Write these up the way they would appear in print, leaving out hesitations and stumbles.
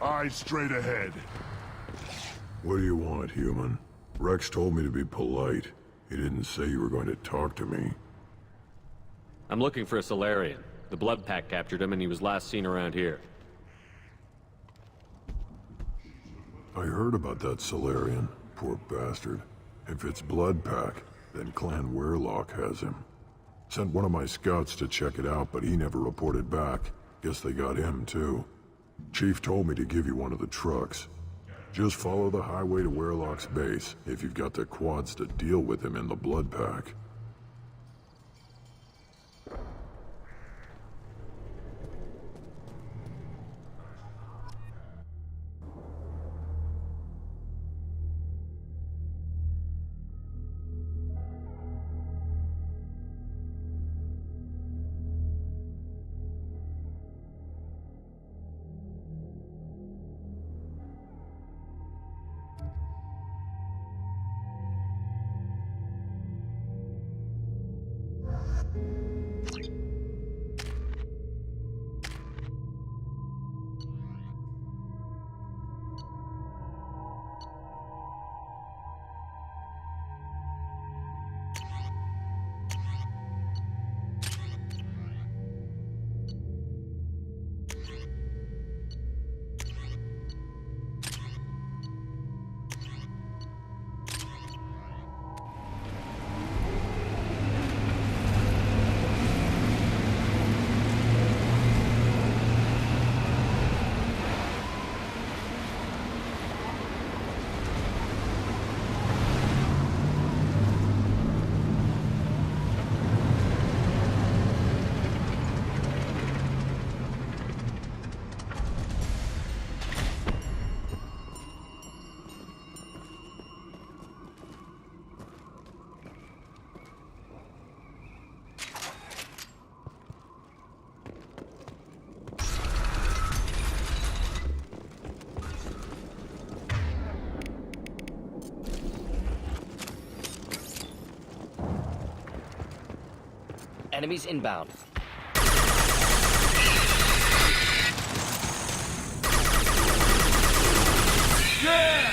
Eyes straight ahead. What do you want, human? Rex told me to be polite. He didn't say you were going to talk to me. I'm looking for a Solarian. The Blood Pack captured him and he was last seen around here. I heard about that Solarian. Poor bastard. If it's Blood Pack, then Clan Weirlock has him. Sent one of my scouts to check it out, but he never reported back. Guess they got him, too. Chief told me to give you one of the trucks. Just follow the highway to Weirlock's base, if you've got the quads to deal with him in the Blood Pack. Enemies inbound. Yeah!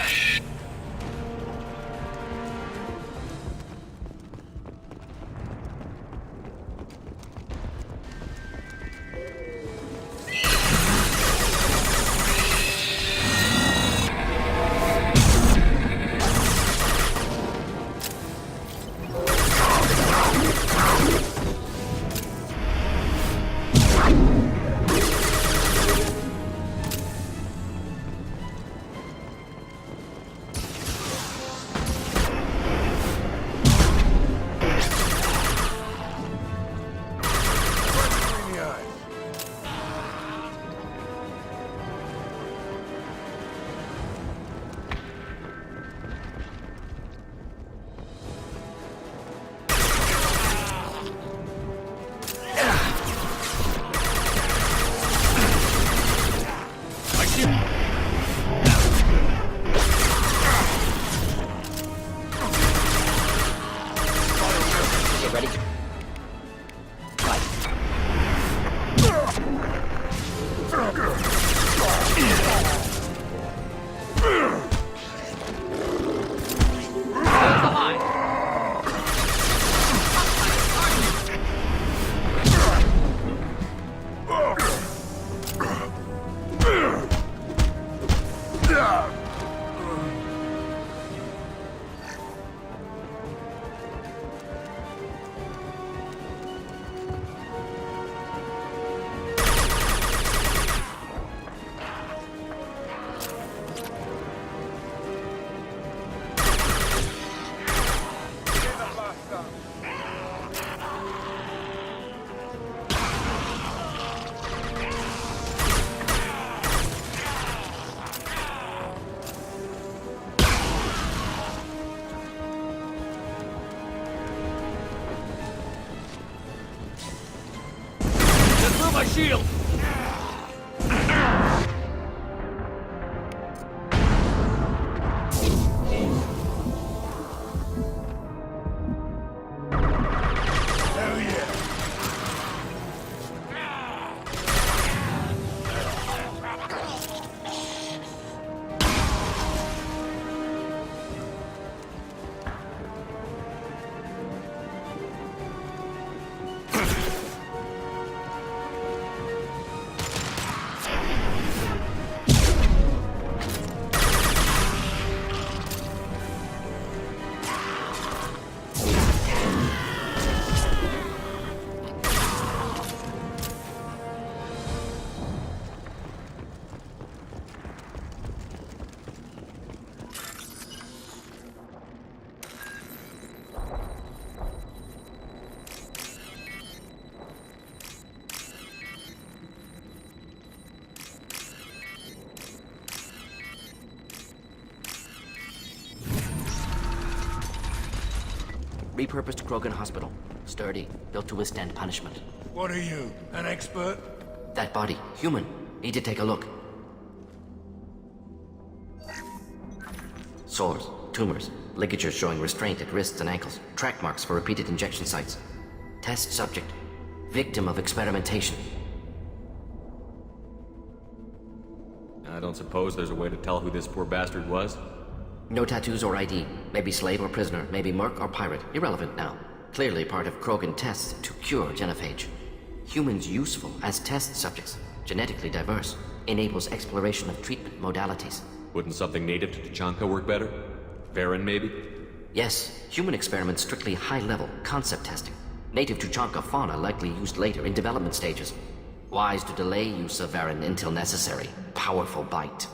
My shield! Repurposed Krogan hospital. Sturdy, built to withstand punishment. What are you, an expert? That body, human. Need to take a look. Sores, tumors, ligatures showing restraint at wrists and ankles, track marks for repeated injection sites. Test subject, victim of experimentation. I don't suppose there's a way to tell who this poor bastard was? No tattoos or ID. Maybe slave or prisoner, maybe merc or pirate. Irrelevant now. Clearly part of Krogan tests to cure genophage. Humans useful as test subjects, genetically diverse, enables exploration of treatment modalities. Wouldn't something native to Tuchanka work better? Varen, maybe? Yes, human experiments strictly high-level, concept testing. Native Tuchanka fauna likely used later in development stages. Wise to delay use of Varen until necessary. Powerful bite.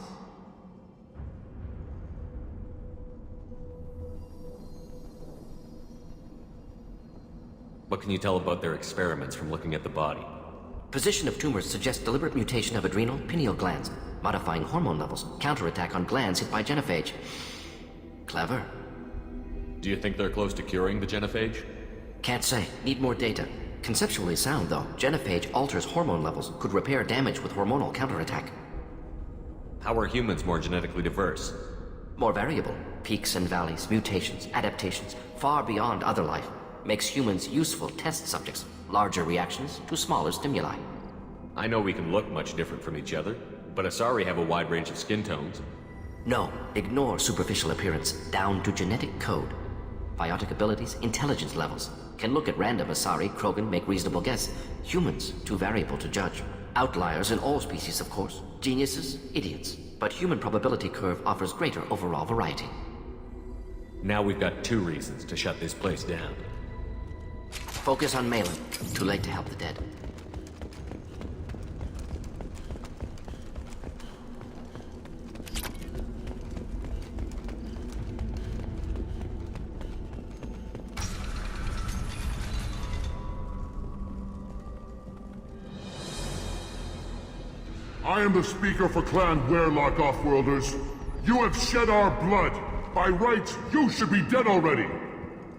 What can you tell about their experiments from looking at the body? Position of tumors suggests deliberate mutation of adrenal, pineal glands, modifying hormone levels, counterattack on glands hit by genophage. Clever. Do you think they're close to curing the genophage? Can't say. Need more data. Conceptually sound, though. Genophage alters hormone levels, could repair damage with hormonal counterattack. How are humans more genetically diverse? More variable. Peaks and valleys, mutations, adaptations, far beyond other life. Makes humans useful test subjects. Larger reactions to smaller stimuli. I know we can look much different from each other, but Asari have a wide range of skin tones. No, ignore superficial appearance, down to genetic code. Biotic abilities, intelligence levels. Can look at random Asari, Krogan, make reasonable guess. Humans, too variable to judge. Outliers in all species, of course. Geniuses, idiots. But human probability curve offers greater overall variety. Now we've got 2 reasons to shut this place down. Focus on Malin. Too late to help the dead. I am the speaker for Clan Werelock, Offworlders. You have shed our blood. By rights, you should be dead already.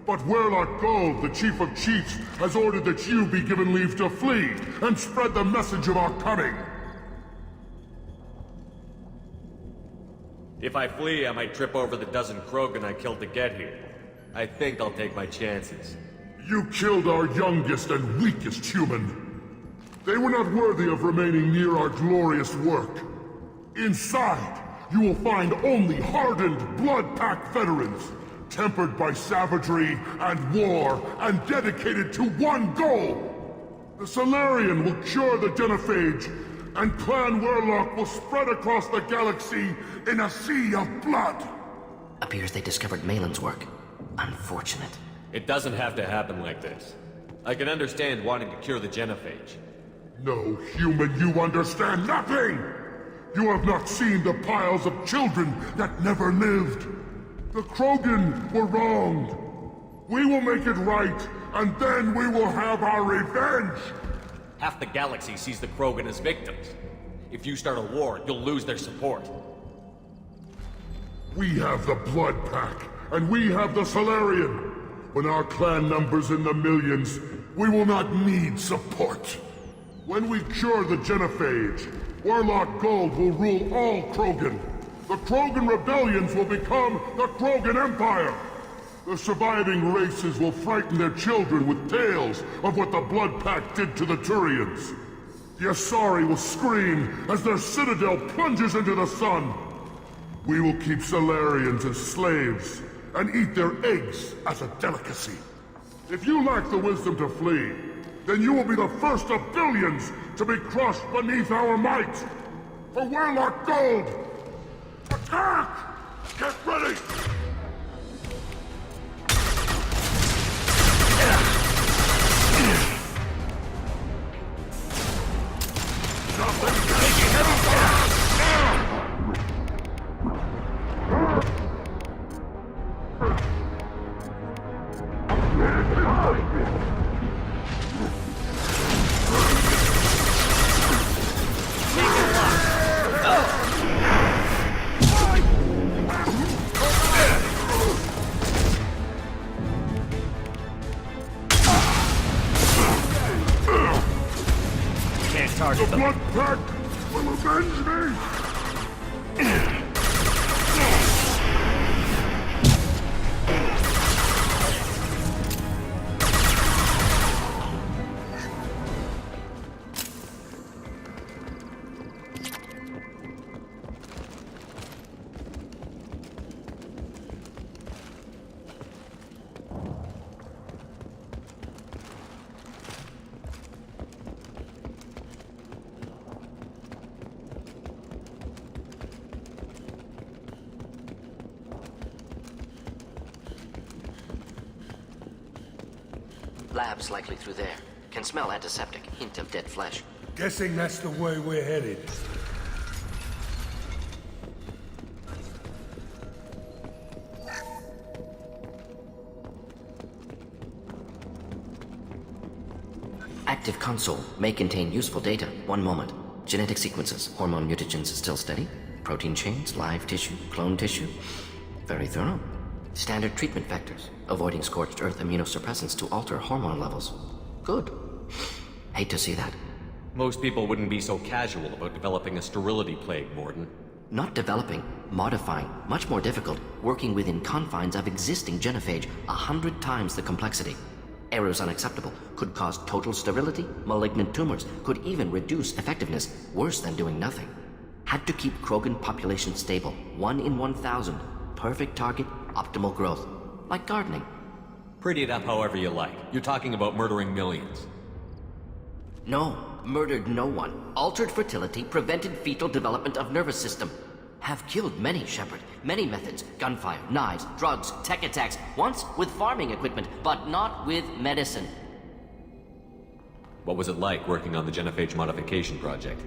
But Werelock Gold, the Chief of Chiefs, has ordered that you be given leave to flee and spread the message of our coming. If I flee, I might trip over the dozen Krogan I killed to get here. I think I'll take my chances. You killed our youngest and weakest human. They were not worthy of remaining near our glorious work. Inside, you will find only hardened blood-packed veterans, tempered by savagery and war, and dedicated to one goal. The Solarian will cure the genophage, and Clan Werelock will spread across the galaxy in a sea of blood. Appears they discovered Malin's work. Unfortunate. It doesn't have to happen like this. I can understand wanting to cure the genophage. No, human, you understand nothing! You have not seen the piles of children that never lived. The Krogan were wronged. We will make it right, and then we will have our revenge! Half the galaxy sees the Krogan as victims. If you start a war, you'll lose their support. We have the Blood Pack, and we have the Solarian. When our clan numbers in the millions, we will not need support. When we cure the genophage, Werelock Gold will rule all Krogan. The Krogan rebellions will become the Krogan Empire. The surviving races will frighten their children with tales of what the Blood Pact did to the Turians. The Asari will scream as their citadel plunges into the sun. We will keep Solarians as slaves and eat their eggs as a delicacy. If you lack the wisdom to flee, then you will be the first of billions to be crushed beneath our might. For Werelock Gold! Attack! Get ready! The Blood Pack will avenge me! Labs likely through there. Can smell antiseptic, hint of dead flesh. Guessing that's the way we're headed. Active console may contain useful data. One moment. Genetic sequences, hormone mutagens still steady. Protein chains, live tissue, clone tissue. Very thorough. Standard treatment vectors, avoiding scorched earth immunosuppressants to alter hormone levels. Good. Hate to see that. Most people wouldn't be so casual about developing a sterility plague, Mordin. Not developing, modifying, much more difficult, working within confines of existing genophage, 100 times the complexity. Errors unacceptable, could cause total sterility, malignant tumors, could even reduce effectiveness, worse than doing nothing. Had to keep Krogan population stable, 1 in 1,000. Perfect target, optimal growth. Like gardening. Pretty it up however you like. You're talking about murdering millions. No, murdered no one. Altered fertility, prevented fetal development of nervous system. Have killed many, Shepard. Many methods. Gunfire, knives, drugs, tech attacks. Once with farming equipment, but not with medicine. What was it like working on the genophage modification project?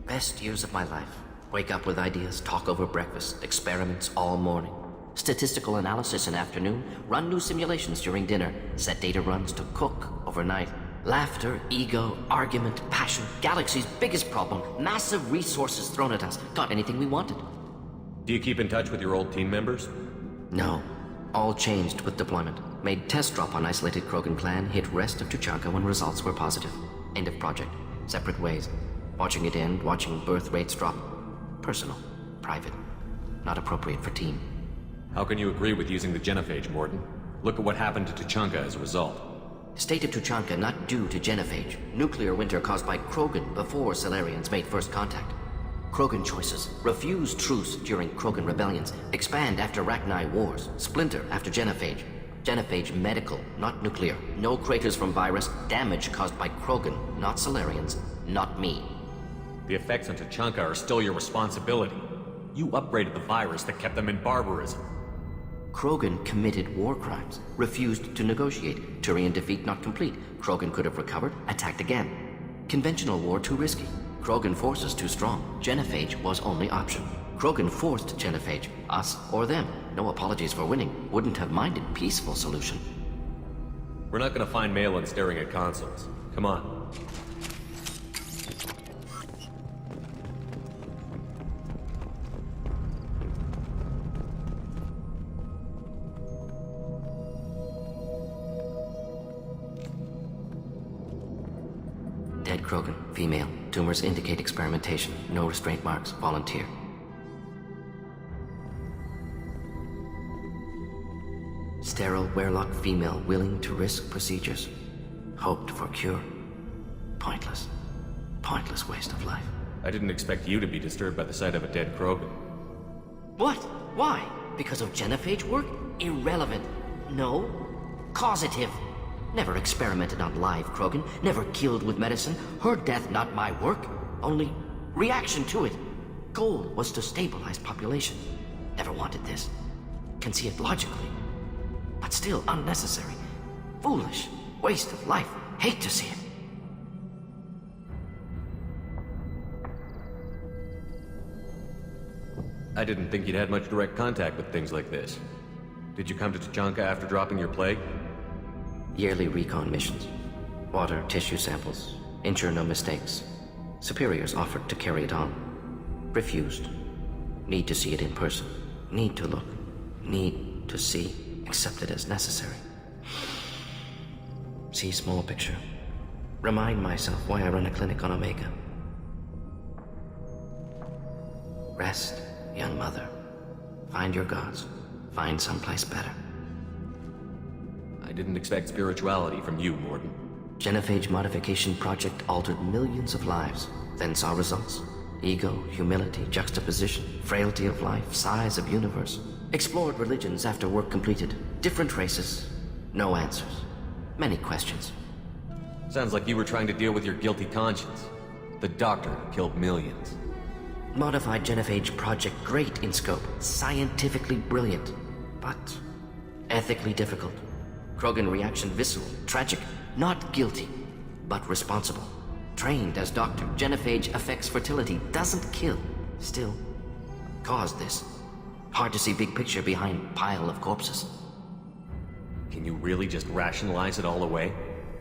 Best years of my life. Wake up with ideas, talk over breakfast, experiments all morning. Statistical analysis in afternoon, run new simulations during dinner, set data runs to cook overnight. Laughter, ego, argument, passion, galaxy's biggest problem, massive resources thrown at us. Got anything we wanted. Do you keep in touch with your old team members? No. All changed with deployment. Made test drop on isolated Krogan clan, hit rest of Tuchanka when results were positive. End of project. Separate ways. Watching it end, watching birth rates drop. Personal. Private. Not appropriate for team. How can you agree with using the genophage, Mordin? Look at what happened to Tuchanka as a result. State of Tuchanka not due to genophage. Nuclear winter caused by Krogan before Salarians made first contact. Krogan choices. Refuse truce during Krogan rebellions. Expand after Rachni wars. Splinter after genophage. Genophage medical, not nuclear. No craters from virus. Damage caused by Krogan, not Salarians, not me. The effects on Tuchanka are still your responsibility. You upgraded the virus that kept them in barbarism. Krogan committed war crimes, refused to negotiate. Turian defeat not complete. Krogan could have recovered, attacked again. Conventional war too risky. Krogan forces too strong. Genophage was only option. Krogan forced genophage, us or them. No apologies for winning. Wouldn't have minded peaceful solution. We're not gonna find Malin staring at consoles. Come on. Dead Krogan, female. Tumors indicate experimentation. No restraint marks. Volunteer. Sterile Werelock female willing to risk procedures. Hoped for cure. Pointless. Pointless waste of life. I didn't expect you to be disturbed by the sight of a dead Krogan. What? Why? Because of genophage work? Irrelevant. No. Causative. Never experimented on live Krogan. Never killed with medicine. Her death not my work. Only reaction to it. Goal was to stabilize population. Never wanted this. Can see it logically. But still unnecessary. Foolish. Waste of life. Hate to see it. I didn't think you'd had much direct contact with things like this. Did you come to Tuchanka after dropping your plague? Yearly recon missions. Water, tissue samples. Ensure no mistakes. Superiors offered to carry it on. Refused. Need to see it in person. Need to look. Need to see. Accepted as necessary. See small picture. Remind myself why I run a clinic on Omega. Rest, young mother. Find your gods. Find someplace better. I didn't expect spirituality from you, Mordin. Genophage modification project altered millions of lives, then saw results. Ego, humility, juxtaposition, frailty of life, size of universe. Explored religions after work completed. Different races. No answers. Many questions. Sounds like you were trying to deal with your guilty conscience. The doctor killed millions. Modified genophage project great in scope. Scientifically brilliant. But ethically difficult. Krogan reaction visceral, tragic. Not guilty, but responsible. Trained as doctor, genophage affects fertility, doesn't kill. Still, caused this. Hard to see big picture behind pile of corpses. Can you really just rationalize it all away?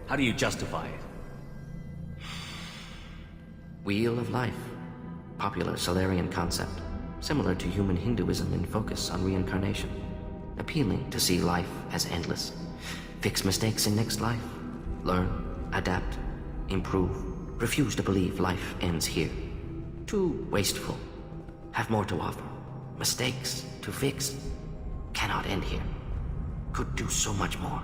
How do you justify it? Wheel of life. Popular Solarian concept. Similar to human Hinduism in focus on reincarnation. Appealing to see life as endless. Fix mistakes in next life. Learn, adapt, improve. Refuse to believe life ends here. Too wasteful. Have more to offer. Mistakes to fix. Cannot end here. Could do so much more.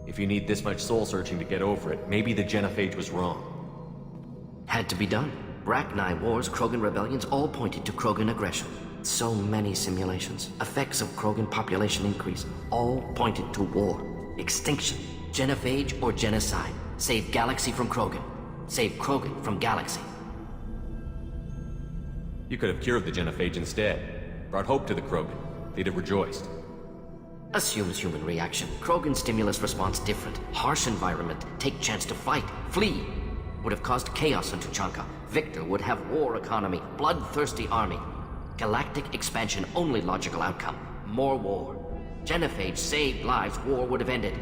If you need this much soul-searching to get over it, maybe the genophage was wrong. Had to be done. Rachni wars, Krogan rebellions, all pointed to Krogan aggression. So many simulations. Effects of Krogan population increase. All pointed to war. Extinction. Genophage or genocide. Save Galaxy from Krogan. Save Krogan from Galaxy. You could have cured the genophage instead. Brought hope to the Krogan. They'd have rejoiced. Assumes human reaction. Krogan stimulus response different. Harsh environment. Take chance to fight. Flee. Would have caused chaos on Tuchanka. Victor would have war economy. Bloodthirsty army. Galactic expansion only logical outcome. More war. Genophage saved lives. War would have ended.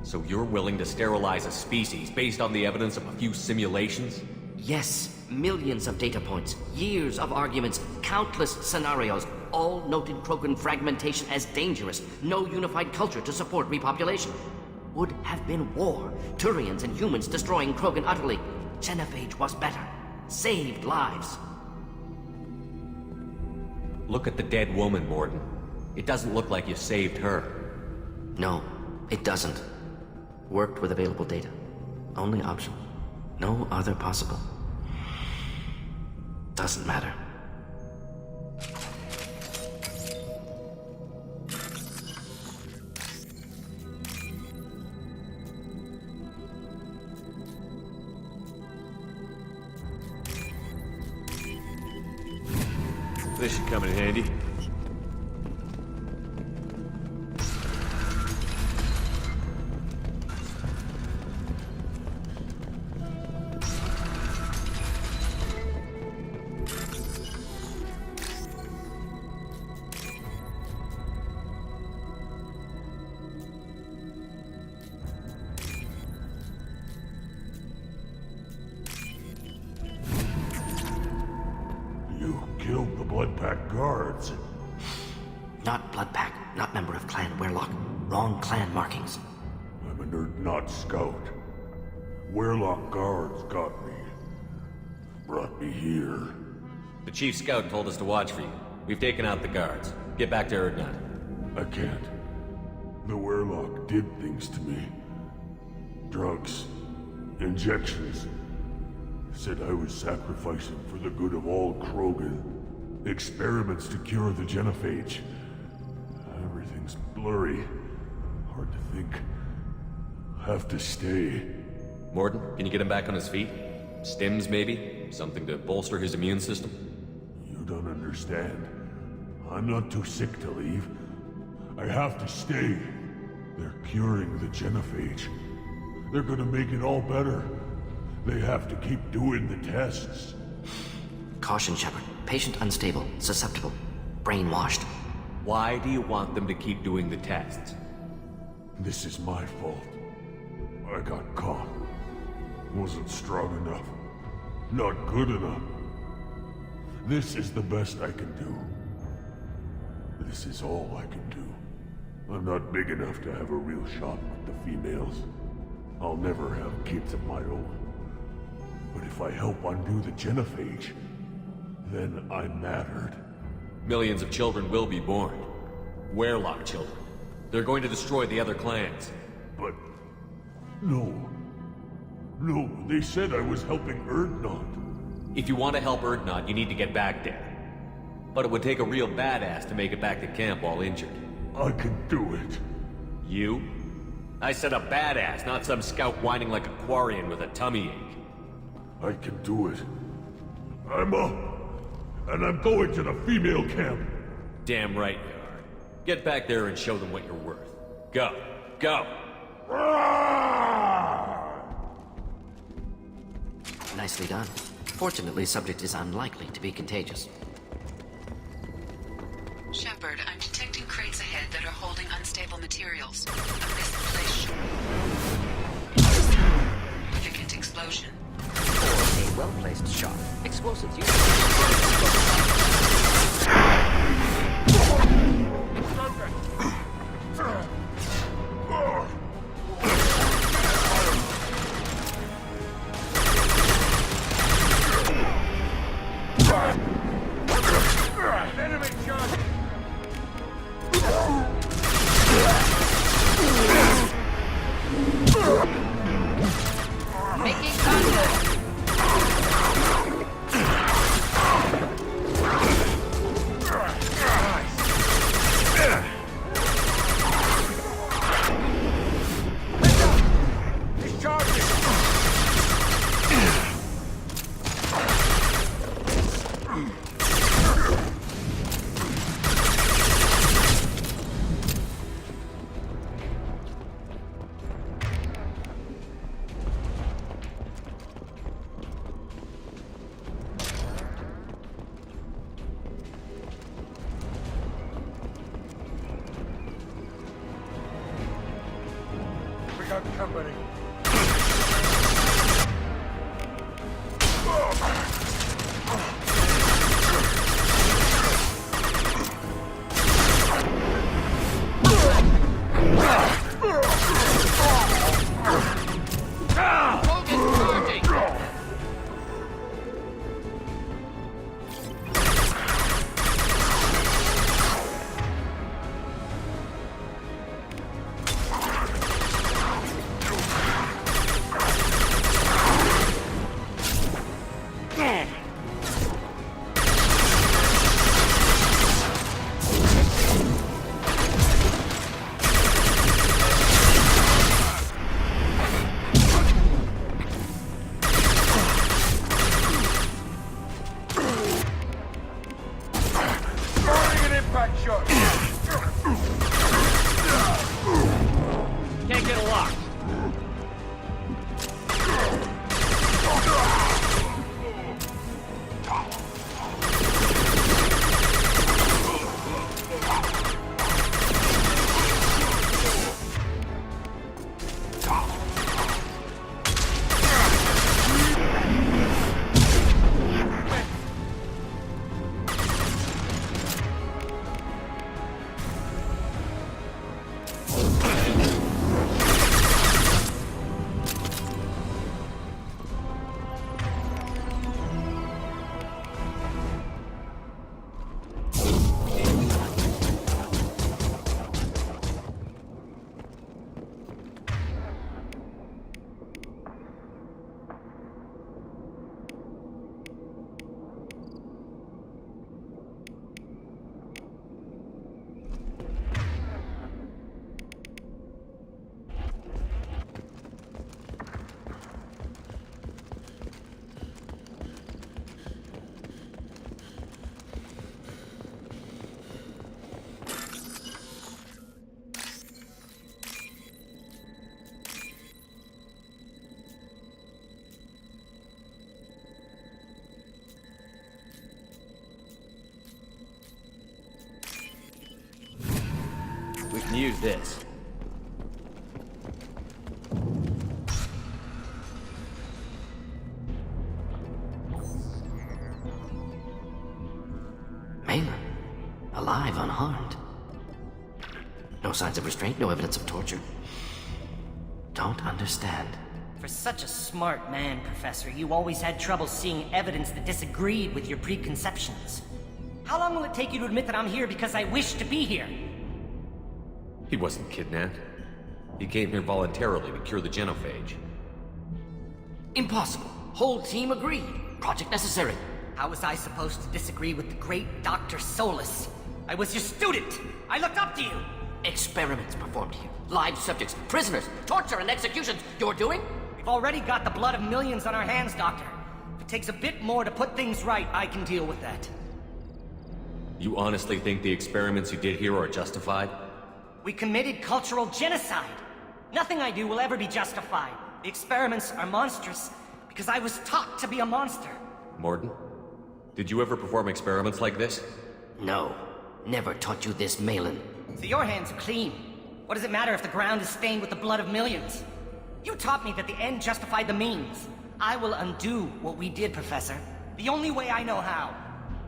So you're willing to sterilize a species based on the evidence of a few simulations? Yes. Millions of data points. Years of arguments. Countless scenarios. All noted Krogan fragmentation as dangerous. No unified culture to support repopulation. Would have been war. Turians and humans destroying Krogan utterly. Genophage was better. Saved lives. Look at the dead woman, Mordin. It doesn't look like you saved her. No, it doesn't. Worked with available data. Only option. No other possible. Doesn't matter. This should come in handy. You killed the Blood Pack guards. Not Blood Pack, not member of Clan Werlock. Wrong clan markings. I'm a nerd, not scout. Werlock guards got me. Brought me here. The chief scout told us to watch for you. We've taken out the guards. Get back to Erdnut. I can't. The Werlock did things to me. Drugs. Injections. Said I was sacrificing for the good of all Krogan. Experiments to cure the genophage. Everything's blurry. Hard to think. Have to stay. Mordin, can you get him back on his feet? Stims, maybe? Something to bolster his immune system? You don't understand. I'm not too sick to leave. I have to stay. They're curing the genophage. They're gonna make it all better. They have to keep doing the tests. Caution, Shepard. Patient unstable, susceptible, brainwashed. Why do you want them to keep doing the tests? This is my fault. I got caught. Wasn't strong enough. Not good enough. This is the best I can do. This is all I can do. I'm not big enough to have a real shot with the females. I'll never have kids of my own. But if I help undo the genophage, then I mattered. Millions of children will be born. Werelock children. They're going to destroy the other clans. But... no. No, they said I was helping Erdnot. If you want to help Erdnot, you need to get back there. But it would take a real badass to make it back to camp while injured. I can do it. You? I said a badass, not some scout whining like a Quarian with a tummy ache. I can do it. I'm up. And I'm going to the female camp. Damn right you are. Get back there and show them what you're worth. Go. Go! Nicely done. Fortunately, subject is unlikely to be contagious. Shepard, I'm detecting crates ahead that are holding unstable materials. A misplaced significant explosion. Or a well-placed shot. Explosives usually... Enemy charge! Making contact! He's charging! We got company. Firing an impact shot! Can't get a lock. We can use this. Malin. Alive, unharmed. No signs of restraint, no evidence of torture. Don't understand. For such a smart man, Professor, you always had trouble seeing evidence that disagreed with your preconceptions. How long will it take you to admit that I'm here because I wish to be here? He wasn't kidnapped. He came here voluntarily to cure the genophage. Impossible. Whole team agreed. Project necessary. How was I supposed to disagree with the great Dr. Solus? I was your student! I looked up to you! Experiments performed here. Live subjects, prisoners, torture and executions. You're doing? We've already got the blood of millions on our hands, Doctor. If it takes a bit more to put things right, I can deal with that. You honestly think the experiments you did here are justified? We committed cultural genocide. Nothing I do will ever be justified. The experiments are monstrous because I was taught to be a monster. Mordin, did you ever perform experiments like this? No. Never taught you this, Malin. So your hands are clean. What does it matter if the ground is stained with the blood of millions? You taught me that the end justified the means. I will undo what we did, Professor. The only way I know how.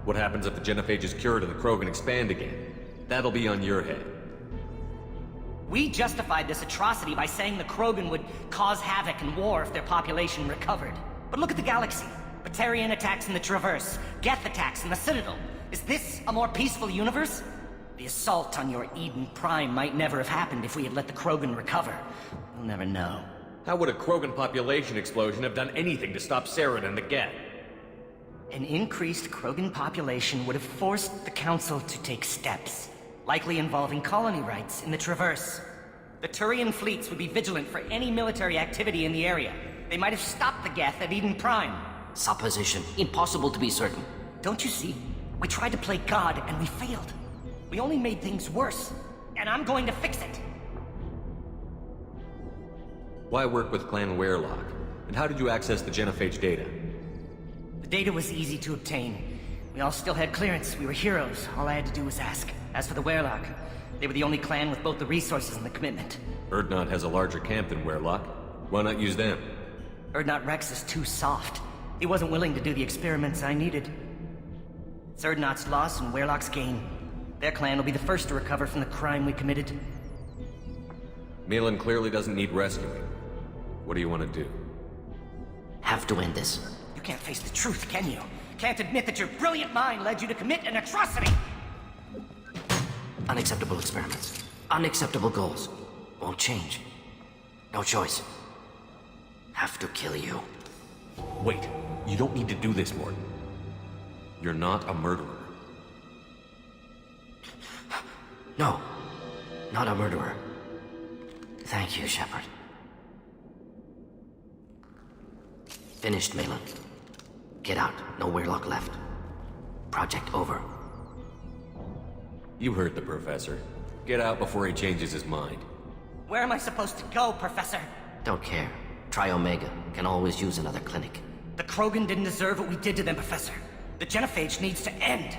What happens if the genophage is cured and the Krogan expand again? That'll be on your head. We justified this atrocity by saying the Krogan would cause havoc and war if their population recovered. But look at the galaxy. Batarian attacks in the Traverse, Geth attacks in the Citadel. Is this a more peaceful universe? The assault on your Eden Prime might never have happened if we had let the Krogan recover. We'll never know. How would a Krogan population explosion have done anything to stop Saren and the Geth? An increased Krogan population would have forced the Council to take steps, likely involving colony rights in the Traverse. The Turian fleets would be vigilant for any military activity in the area. They might have stopped the Geth at Eden Prime. Supposition. Impossible to be certain. Don't you see? We tried to play God and we failed. We only made things worse, and I'm going to fix it. Why work with Clan Werelock? And how did you access the genophage data? The data was easy to obtain. We all still had clearance. We were heroes. All I had to do was ask. As for the Werelock, they were the only clan with both the resources and the commitment. Urdnot has a larger camp than Werelock. Why not use them? Urdnot Rex is too soft. He wasn't willing to do the experiments I needed. It's Urdnot's loss and Werelock's gain. Their clan will be the first to recover from the crime we committed. Malin clearly doesn't need rescuing. What do you want to do? Have to end this. You can't face the truth, can you? Can't admit that your brilliant mind led you to commit an atrocity! Unacceptable experiments. Unacceptable goals. Won't change. No choice. Have to kill you. Wait, you don't need to do this, Mordin. You're not a murderer. No. Not a murderer. Thank you, Shepard. Finished, Malin. Get out. No Werelock left. Project over. You heard the professor. Get out before he changes his mind. Where am I supposed to go, Professor? Don't care. Try Omega. Can always use another clinic. The Krogan didn't deserve what we did to them, Professor. The genophage needs to end.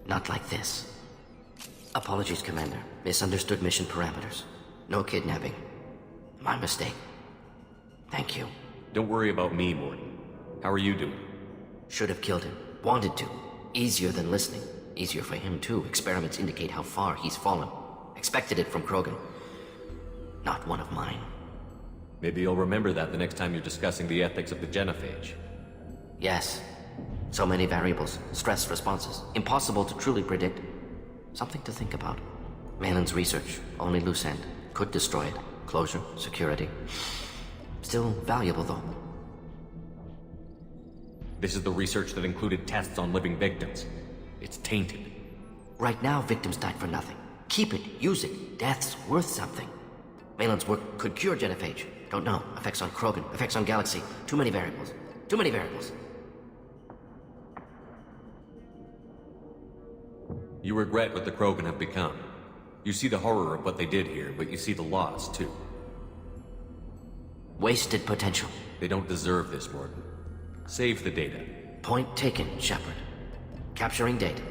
Not like this. Apologies, Commander. Misunderstood mission parameters. No kidnapping. My mistake. Thank you. Don't worry about me, Mordin. How are you doing? Should have killed him. Wanted to. Easier than listening. Easier for him, too. Experiments indicate how far he's fallen. Expected it from Krogan. Not one of mine. Maybe you'll remember that the next time you're discussing the ethics of the genophage. Yes. So many variables. Stress responses. Impossible to truly predict. Something to think about. Malin's research. Only loose end. Could destroy it. Closure. Security. Still valuable, though. This is the research that included tests on living victims. It's tainted. Right now, victims died for nothing. Keep it. Use it. Death's worth something. Malin's work could cure genophage. Don't know. Effects on Krogan. Effects on Galaxy. Too many variables. Too many variables. You regret what the Krogan have become. You see the horror of what they did here, but you see the loss, too. Wasted potential. They don't deserve this, Mordin. Save the data. Point taken, Shepard. Capturing data.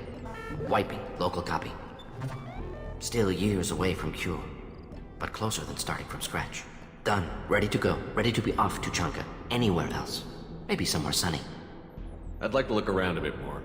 Wiping local copy. Still years away from cure, but closer than starting from scratch. Done. Ready to go. Ready to be off to Chanka. Anywhere else. Maybe somewhere sunny. I'd like to look around a bit more.